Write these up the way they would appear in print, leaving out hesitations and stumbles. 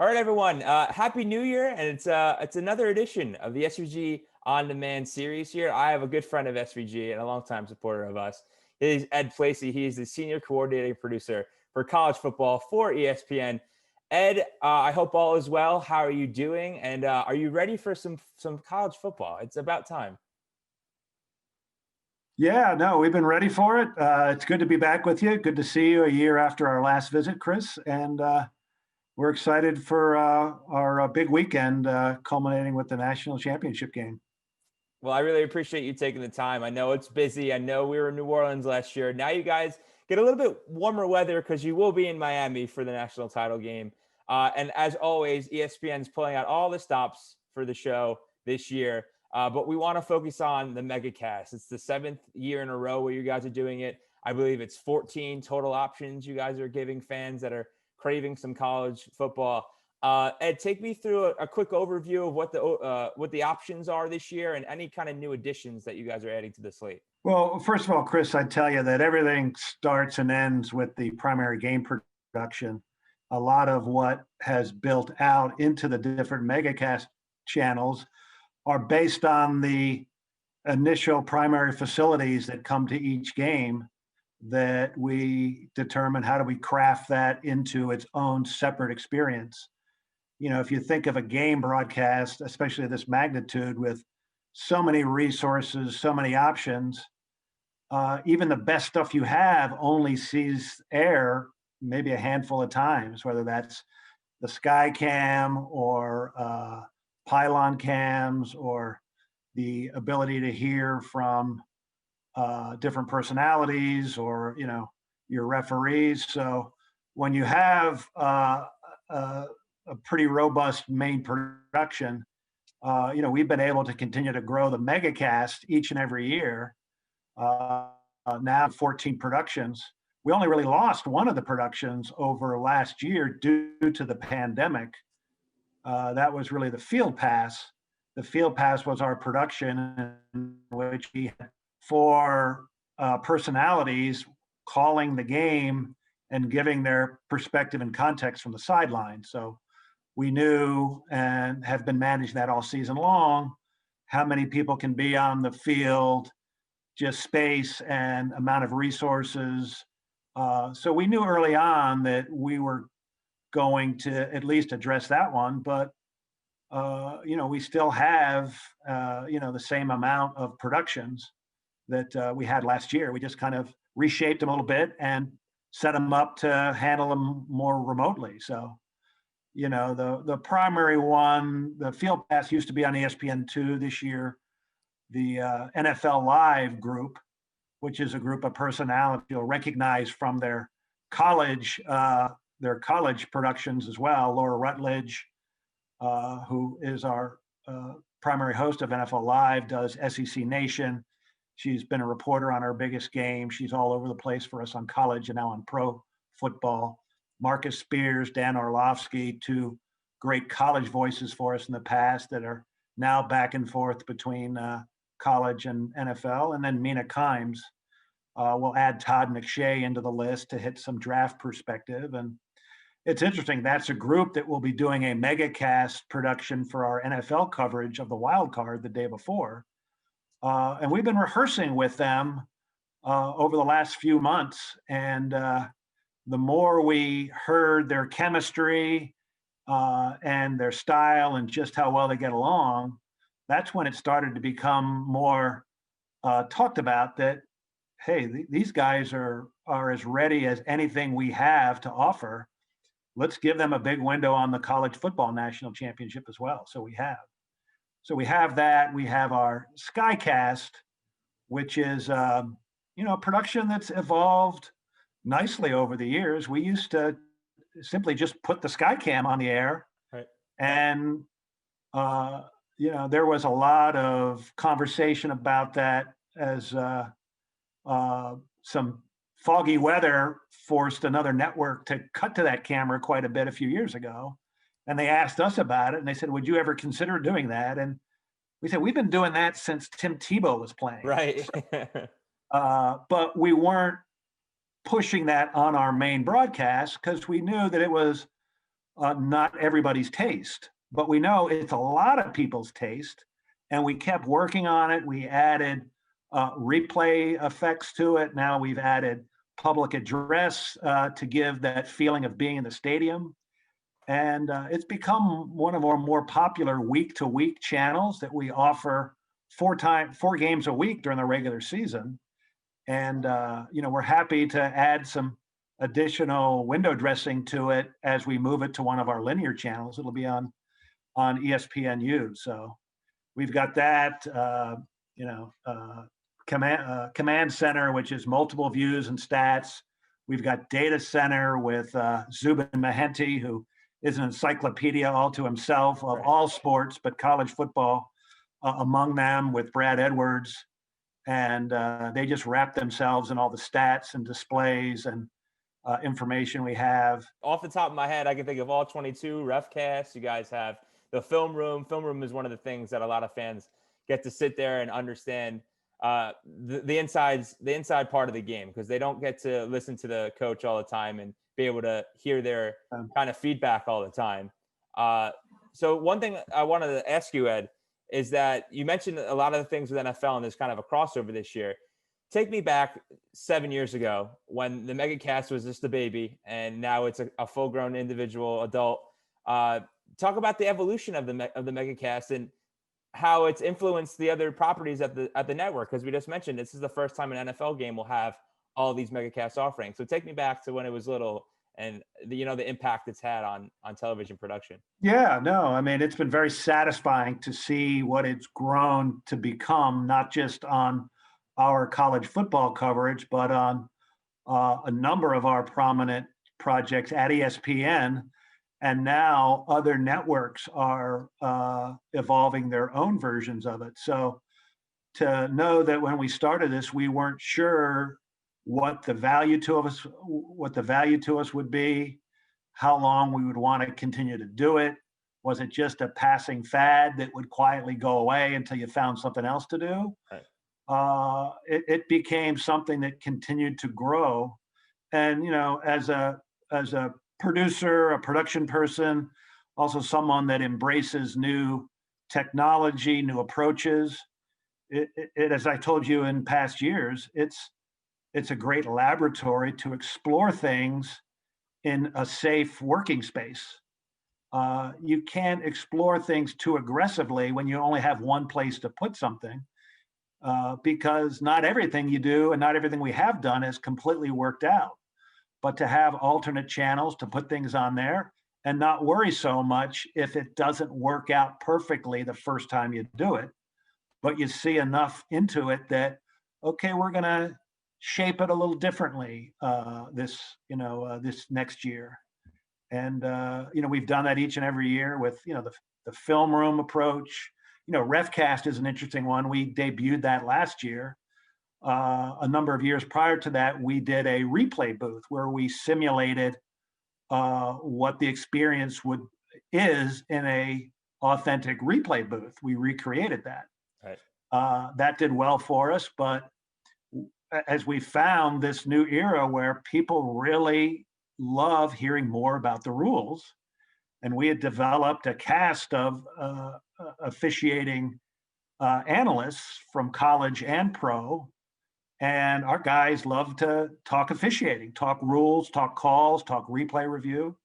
All right, everyone. Happy New Year, and it's another edition of the SVG On Demand series here. I have a good friend of SVG and a longtime supporter of us. He's Ed Placey. He is the senior coordinating producer for college football for ESPN. Ed, I hope all is well. How are you doing? And are you ready for some college football? It's about time. Yeah, no, we've been ready for it. It's good to be back with you. Good to see you a year after our last visit, Chris. And we're excited for our big weekend culminating with the National Championship Game. Well, I really appreciate you taking the time. I know it's busy. I know we were in New Orleans last year. Now you guys get a little bit warmer weather because you will be in Miami for the national title game. And as always, ESPN's pulling out all the stops for the show this year. But we want to focus on the MegaCast. It's the 7th year in a row where you guys are doing it. I believe it's 14 total options you guys are giving fans that are craving some college football. Ed, take me through a quick overview of what the options are this year and any kind of new additions that you guys are adding to the slate. Well, first of all, Chris, I'd tell you that everything starts and ends with the primary game production. A lot of what has built out into the different MegaCast channels are based on the initial primary facilities that come to each game that we determine how do we craft that into its own separate experience. You know, if you think of a game broadcast, especially this magnitude with so many resources, so many options, even the best stuff you have only sees air maybe a handful of times, whether that's the Skycam or pylon cams or the ability to hear from different personalities or, you know, your referees. So when you have a pretty robust main production, you know, we've been able to continue to grow the MegaCast each and every year. Now 14 productions. We only really lost one of the productions over last year due to the pandemic. That was really the Field Pass. The Field Pass was our production in which we had 4 personalities calling the game and giving their perspective and context from the sideline. So we knew and have been managing that all season long, how many people can be on the field, just space and amount of resources. So we knew early on that we were going to at least address that one, but you know, we still have you know, the same amount of productions that we had last year. We just kind of reshaped them a little bit and set them up to handle them more remotely. So, you know, the primary one, the Field Pass used to be on ESPN2. This year, the NFL Live group, which is a group of personalities you'll recognize from their college productions as well. Laura Rutledge, who is our primary host of NFL Live, does SEC Nation. She's been a reporter on our biggest game. She's all over the place for us on college and now on pro football. Marcus Spears, Dan Orlovsky, 2 great college voices for us in the past that are now back and forth between college and NFL. And then Mina Kimes. We'll add Todd McShay into the list to hit some draft perspective. And it's interesting, that's a group that will be doing a MegaCast production for our NFL coverage of the wild card the day before. And we've been rehearsing with them over the last few months. And the more we heard their chemistry and their style and just how well they get along, that's when it started to become more talked about that, hey, these guys are as ready as anything we have to offer. Let's give them a big window on the college football national championship as well. So we have that. We have our Skycast, which is you know, a production that's evolved nicely over the years. We used to simply just put the Skycam on the air, right. And you know, there was a lot of conversation about that as some foggy weather forced another network to cut to that camera quite a bit a few years ago. And they asked us about it, and they said, would you ever consider doing that? And we said, we've been doing that since Tim Tebow was playing. Right. But we weren't pushing that on our main broadcast because we knew that it was not everybody's taste, but we know it's a lot of people's taste. And we kept working on it. We added replay effects to it. Now we've added public address to give that feeling of being in the stadium. And it's become one of our more popular week-to-week channels that we offer four games a week during the regular season. And we're happy to add some additional window dressing to it as we move it to one of our linear channels. It'll be on ESPNU. So we've got that. Command Center, which is multiple views and stats. We've got Data Center with Zubin Mehenti, who is an encyclopedia all to himself of all sports, but college football among them, with Brad Edwards. And they just wrap themselves in all the stats and displays and information we have. Off the top of my head, I can think of all 22 RefCasts. You guys have the film room. Film room is one of the things that a lot of fans get to sit there and understand the inside part of the game, because they don't get to listen to the coach all the time and be able to hear their kind of feedback all the time. So one thing I wanted to ask you, Ed, is that you mentioned a lot of the things with NFL, and there's kind of a crossover this year. Take me back 7 years ago when the MegaCast was just a baby, and now it's a full-grown individual adult. Talk about the evolution of the MegaCast and how it's influenced the other properties at the network, because we just mentioned this is the first time an NFL game will have all these MegaCast offerings. So take me back to when it was little and the impact it's had on television production. Yeah, no, I mean, it's been very satisfying to see what it's grown to become, not just on our college football coverage, but on a number of our prominent projects at ESPN. And now other networks are evolving their own versions of it. So to know that when we started this, we weren't sure what the value to us would be, how long we would want to continue to do it. Was it just a passing fad that would quietly go away until you found something else to do? Right. It became something that continued to grow. And as a producer, a production person, also someone that embraces new technology, new approaches. As I told you in past years, it's a great laboratory to explore things in a safe working space. You can't explore things too aggressively when you only have one place to put something, because not everything you do and not everything we have done is completely worked out. But to have alternate channels to put things on there and not worry so much if it doesn't work out perfectly the first time you do it, but you see enough into it that, okay, we're going to shape it a little differently this next year. And, we've done that each and every year with, the film room approach. RefCast is an interesting one. We debuted that last year. A number of years prior to that, we did a replay booth where we simulated what the experience is in a authentic replay booth. We recreated that. Right. That did well for us, but as we found this new era where people really love hearing more about the rules, and we had developed a cast of officiating analysts from college and pro. And our guys love to talk officiating, talk rules, talk calls, talk replay review.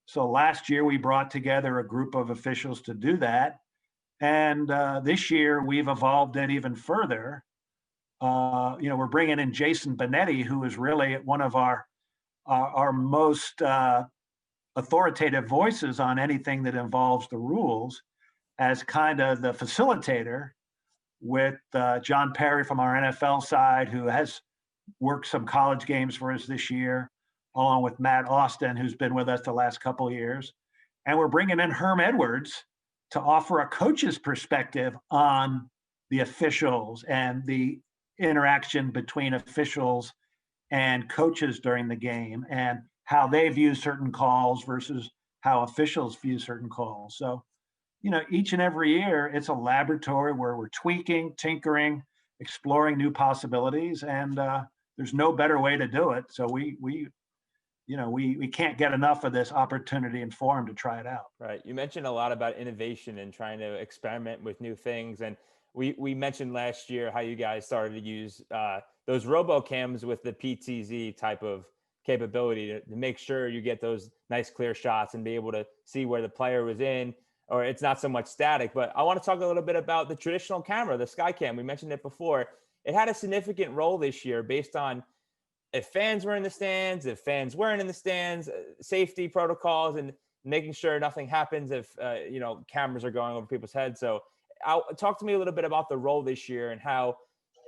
So last year we brought together a group of officials to do that. And this year we've evolved it even further. We're bringing in Jason Benetti, who is really one of our most authoritative voices on anything that involves the rules, as kind of the facilitator, with John Perry from our NFL side, who has worked some college games for us this year, along with Matt Austin, who's been with us the last couple of years. And we're bringing in Herm Edwards to offer a coach's perspective on the officials and the interaction between officials and coaches during the game, and how they view certain calls versus how officials view certain calls. So, each and every year, it's a laboratory where we're tweaking, tinkering, exploring new possibilities, and there's no better way to do it. So we we can't get enough of this opportunity and forum to try it out. Right. You mentioned a lot about innovation and trying to experiment with new things. And we mentioned last year how you guys started to use those RoboCams with the PTZ type of capability to make sure you get those nice clear shots and be able to see where the player was in, or it's not so much static. But I want to talk a little bit about the traditional camera, the Skycam. We mentioned it before. It had a significant role this year based on if fans were in the stands, if fans weren't in the stands, safety protocols, and making sure nothing happens if cameras are going over people's heads. So, talk to me a little bit about the role this year and how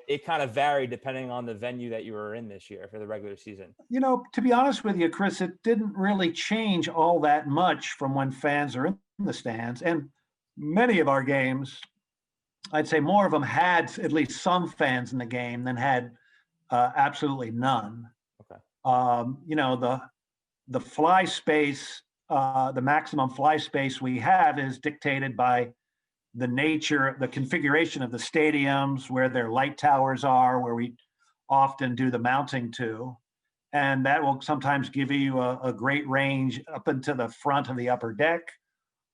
it kind of varied depending on the venue that you were in this year for the regular season. To be honest with you, Chris, it didn't really change all that much from when fans are in the stands. And many of our games, I'd say more of them had at least some fans in the game than had absolutely none. Okay. The fly space, the maximum fly space we have is dictated by the nature, the configuration of the stadiums, where their light towers are, where we often do the mounting to. And that will sometimes give you a great range up into the front of the upper deck,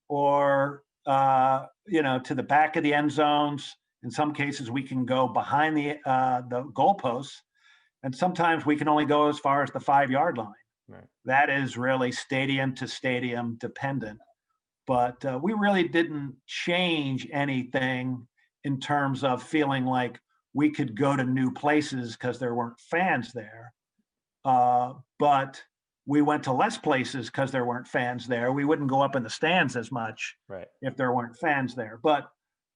or to the back of the end zones. In some cases, we can go behind the goalposts, and sometimes we can only go as far as the 5-yard line. Right. That is really stadium to stadium dependent. But we really didn't change anything in terms of feeling like we could go to new places because there weren't fans there. But we went to less places because there weren't fans there. We wouldn't go up in the stands as much if there weren't fans there. But,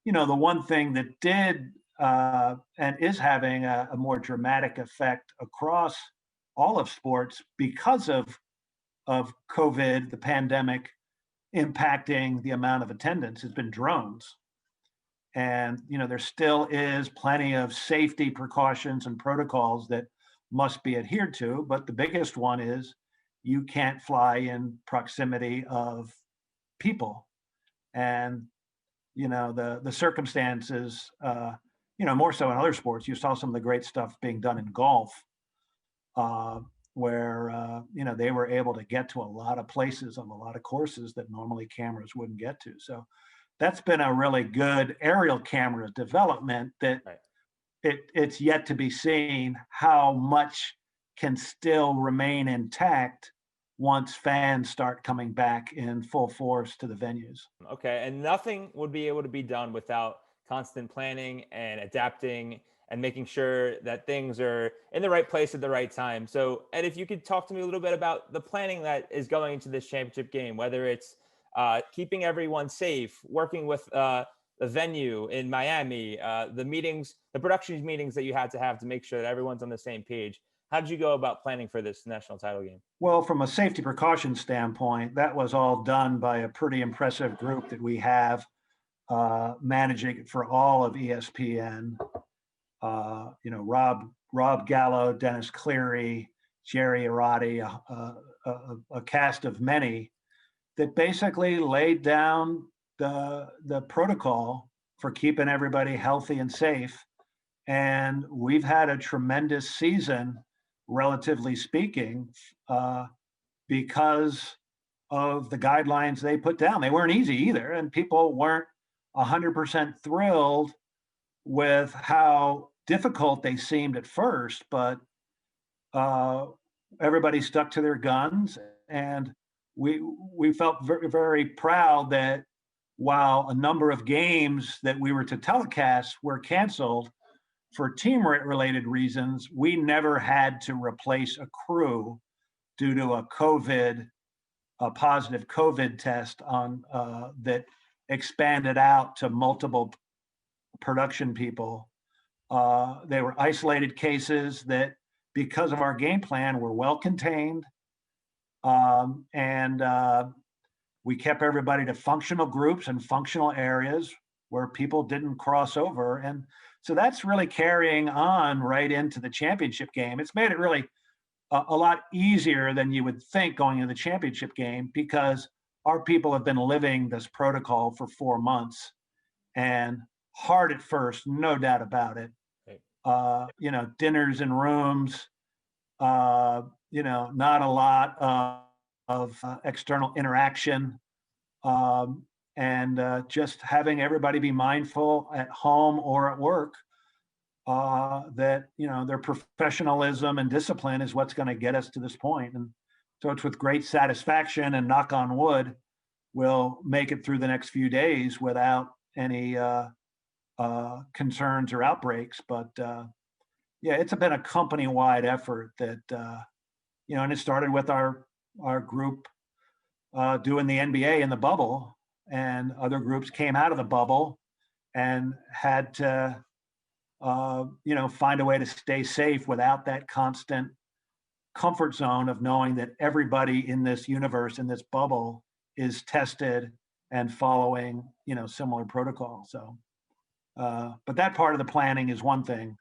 the one thing that did and is having a more dramatic effect across all of sports because of COVID, the pandemic, impacting the amount of attendance has been drones. And, there still is plenty of safety precautions and protocols that must be adhered to. But the biggest one is you can't fly in proximity of people. And, the circumstances, more so in other sports, you saw some of the great stuff being done in golf, where they were able to get to a lot of places on a lot of courses that normally cameras wouldn't get to. So that's been a really good aerial camera development that it's yet to be seen how much can still remain intact once fans start coming back in full force to the venues. Okay, and nothing would be able to be done without constant planning and adapting and making sure that things are in the right place at the right time. So, Ed, if you could talk to me a little bit about the planning that is going into this championship game, whether it's keeping everyone safe, working with the venue in Miami, the meetings, the production meetings that you had to have to make sure that everyone's on the same page. How did you go about planning for this national title game? Well, from a safety precaution standpoint, that was all done by a pretty impressive group that we have managing for all of ESPN. Rob Gallo, Dennis Cleary, Jerry Arati, a cast of many that basically laid down the protocol for keeping everybody healthy and safe. And we've had a tremendous season, relatively speaking, because of the guidelines they put down. They weren't easy either, and people weren't 100% thrilled with how difficult they seemed at first, but everybody stuck to their guns, and we felt very, very proud that while a number of games that we were to telecast were canceled for team-related reasons, we never had to replace a crew due to a positive COVID test on that expanded out to multiple production people. They were isolated cases that, because of our game plan, were well contained. And we kept everybody to functional groups and functional areas where people didn't cross over. And so that's really carrying on right into the championship game. It's made it really a lot easier than you would think going into the championship game, because our people have been living this protocol for 4 months, and hard at first, no doubt about it. Dinners in rooms, Not a lot of external interaction, and just having everybody be mindful at home or at work that their professionalism and discipline is what's going to get us to this point. And so it's with great satisfaction and knock on wood, we'll make it through the next few days without any concerns or outbreaks. But yeah, it's been a company-wide effort that and it started with our group doing the NBA in the bubble, and other groups came out of the bubble and had to find a way to stay safe without that constant comfort zone of knowing that everybody in this universe, in this bubble, is tested and following similar protocols. So but that part of the planning is one thing.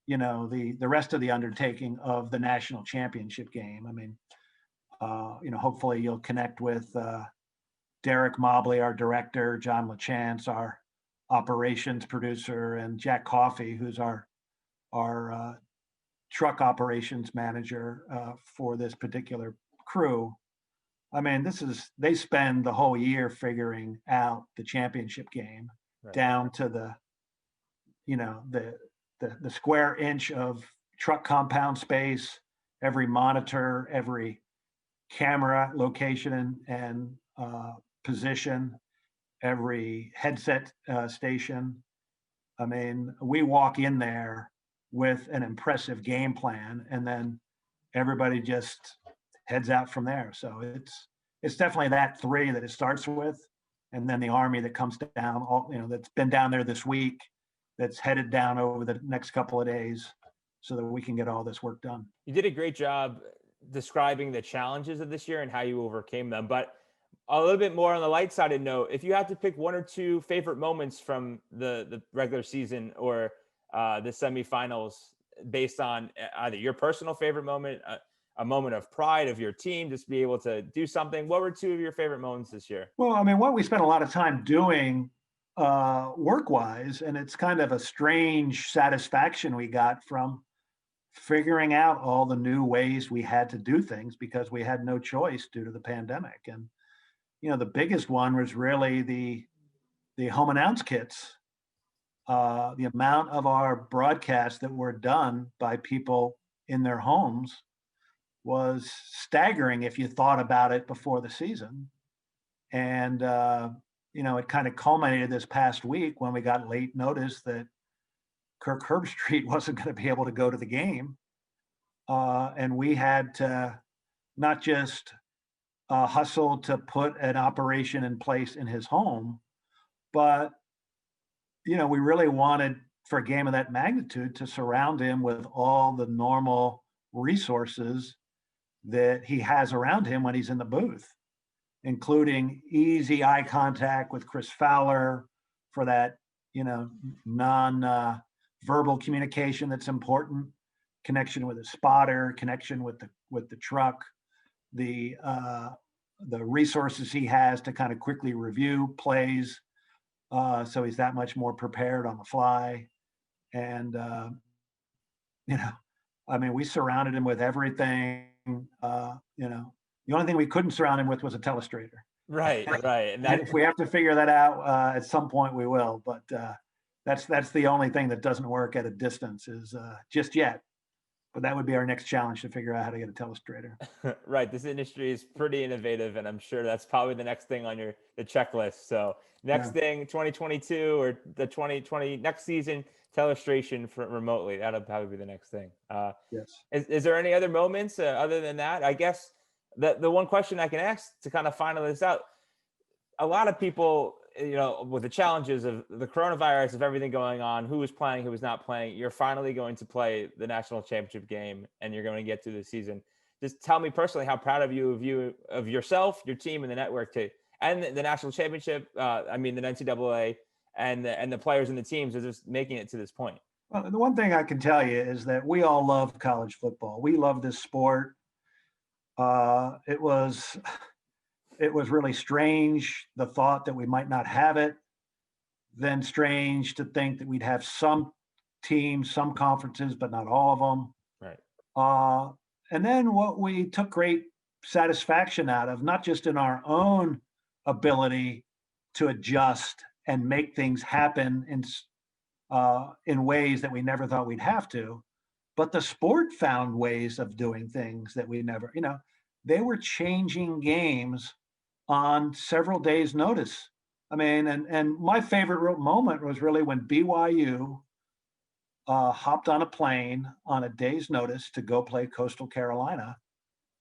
The rest of the undertaking of the national championship game, I mean, hopefully you'll connect with Derek Mobley, our director, John LaChance, our operations producer, and Jack Coffey, who's our truck operations manager for this particular crew. I mean, they spend the whole year figuring out the championship game, right, down to the square inch of truck compound space, every monitor, every camera location and position, every headset station. I mean, we walk in there with an impressive game plan, and then everybody just heads out from there. So it's definitely that three that it starts with, and then the Army that comes down, that's been down there this week, that's headed down over the next couple of days so that we can get all this work done. You did a great job describing the challenges of this year and how you overcame them. But a little bit more on the light sided note, if you had to pick one or two favorite moments from the regular season or the semifinals based on either your personal favorite moment, a moment of pride of your team, just be able to do something, what were two of your favorite moments this year? Well, I mean, what we spent a lot of time doing work-wise, and it's kind of a strange satisfaction we got from figuring out all the new ways we had to do things because we had no choice due to the pandemic. And the biggest one was really the home announce kits. The amount of our broadcasts that were done by people in their homes was staggering if you thought about it before the season. And it kind of culminated this past week when we got late notice that Kirk Herbstreit wasn't going to be able to go to the game. And we had to not just hustle to put an operation in place in his home, but, we really wanted for a game of that magnitude to surround him with all the normal resources that he has around him when he's in the booth, including easy eye contact with Chris Fowler for that, non-verbal communication that's important, connection with a spotter, connection with the truck, the resources he has to kind of quickly review plays, so he's that much more prepared on the fly. And I mean, we surrounded him with everything. The only thing we couldn't surround him with was a telestrator. Right. And if we have to figure that out at some point, we will. But that's the only thing that doesn't work at a distance is just yet. But that would be our next challenge, to figure out how to get a telestrator. Right. This industry is pretty innovative, and I'm sure that's probably the next thing on the checklist. So next thing, 2022 or the 2020 next season, telestration for remotely. That'll probably be the next thing. Yes. Is there any other moments other than that? I guess the one question I can ask to kind of final this out, a lot of people, with the challenges of the coronavirus, of everything going on, who was playing, who was not playing, you're finally going to play the national championship game and you're going to get through the season. Just tell me personally how proud of yourself, your team, and the network and the national championship. The NCAA and the players and the teams are just making it to this point. Well, the one thing I can tell you is that we all love college football. We love this sport. It was really strange, the thought that we might not have it, then strange to think that we'd have some teams, some conferences, but not all of them. Right. And then what we took great satisfaction out of, not just in our own ability to adjust and make things happen in ways that we never thought we'd have to, but the sport found ways of doing things that we never, they were changing games on several days' notice. I mean, and my favorite moment was really when BYU hopped on a plane on a day's notice to go play Coastal Carolina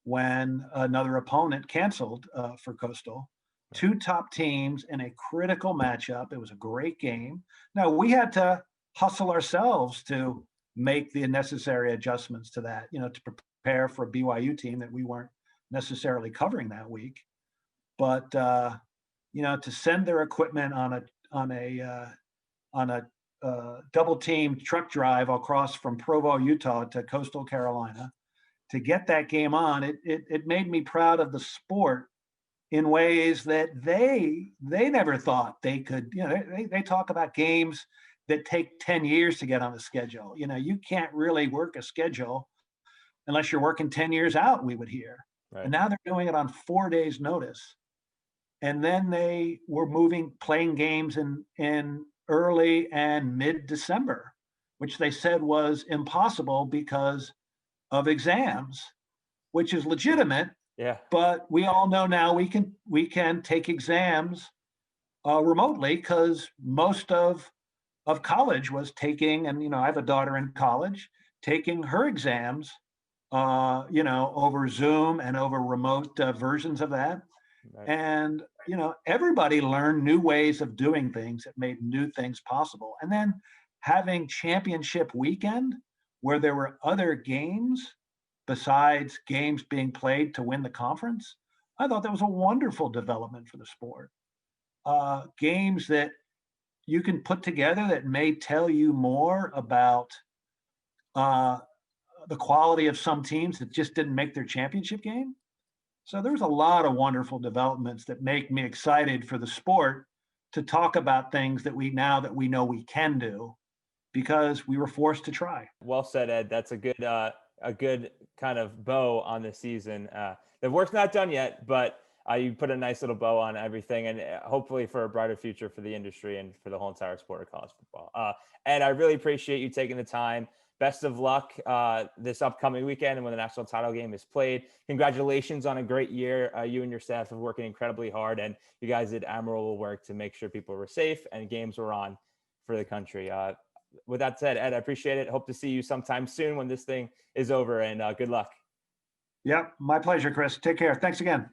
when another opponent canceled for Coastal. Two top teams in a critical matchup. It was a great game. Now, we had to hustle ourselves to make the necessary adjustments to that, to prepare for a BYU team that we weren't necessarily covering that week. But to send their equipment on a double team truck drive across from Provo, Utah to Coastal Carolina to get that game on, it made me proud of the sport in ways that they never thought they could. They talk about games that take 10 years to get on the schedule. You can't really work a schedule unless you're working 10 years out, we would hear. Right. And now they're doing it on 4 days notice. And then they were playing games in early and mid-December, which they said was impossible because of exams, which is legitimate. Yeah. But we all know now we can take exams remotely, because most of college was taking, and I have a daughter in college, taking her exams over Zoom and over remote versions of that. Right. And everybody learned new ways of doing things that made new things possible. And then having championship weekend where there were other games besides games being played to win the conference, I thought that was a wonderful development for the sport. Games that you can put together that may tell you more about the quality of some teams that just didn't make their championship game. So there's a lot of wonderful developments that make me excited for the sport to talk about things that we know we can do because we were forced to try. Well said, Ed. That's a good kind of bow on the season. The work's not done yet, but you put a nice little bow on everything, and hopefully for a brighter future for the industry and for the whole entire sport of college football. Ed, I really appreciate you taking the time. Best of luck this upcoming weekend and when the national title game is played. Congratulations on a great year. You and your staff have working incredibly hard, and you guys did admirable work to make sure people were safe and games were on for the country. With that said, Ed, I appreciate it. Hope to see you sometime soon when this thing is over, and good luck. Yep, my pleasure, Chris. Take care. Thanks again.